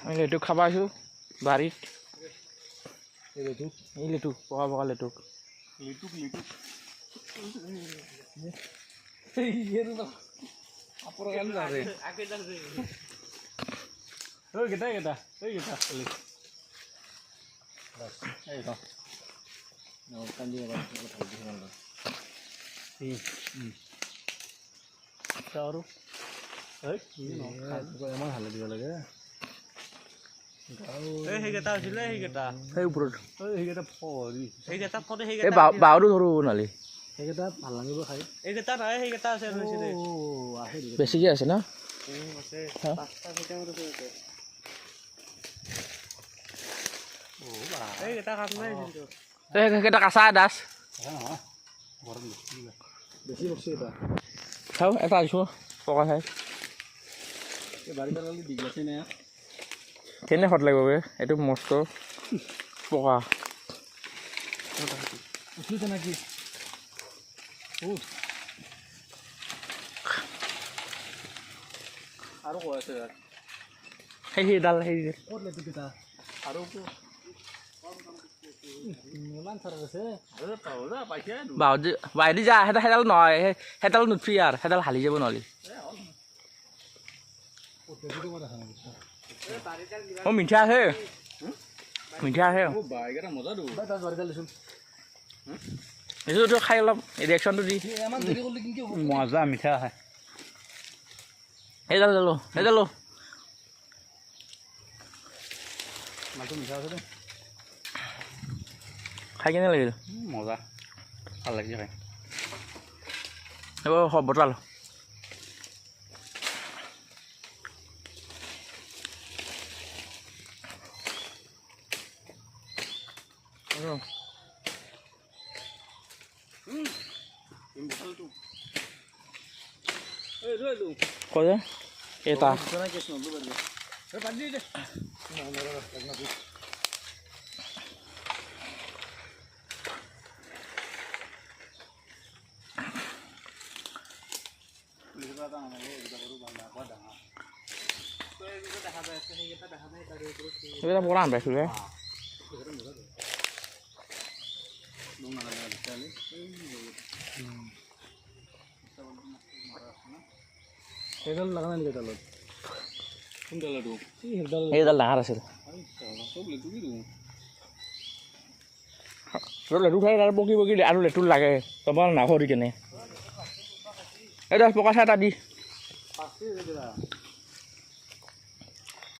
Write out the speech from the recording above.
আমি লেটুক খাব আছোঁ বাৰীত এই লেটুক পকা পকা লেটুক হালে দিব লাগে বাউৰো ধৰো নালি ভাল লাগিব খাই বেছিকে আছে ন সেইকেইটা কাঁচা দাস চাওঁ এটা আহিছোঁ পকা খাই কেনে সত লাগিব বে এইটো মস্ত পকা আৰু কৈ আছে সেইডাল সেই বাহিদি যা সেইডাল নহয় সেইডাল নুঠি আৰু সেইডাল হালি যাব নহ'লে ও মিঠা আছে এইটো খাই অলপ ৰিয়েকশ্যনটো দি মজা মিঠা আছে সেইডাল খাই কেনে লাগিল মজা ভাল লাগিছে খাই এইবাৰ বটল কয় এটা এটা বড় আন পাইছো ৰে সেইডাল লাগা নাই ডালত এইডাল ডাঙৰ আছিল লেটু খাই তাৰ বগি আৰু লেটু লাগে তোমাৰ নাভৰি কেনে এইডাল পকা চাহ এটা দি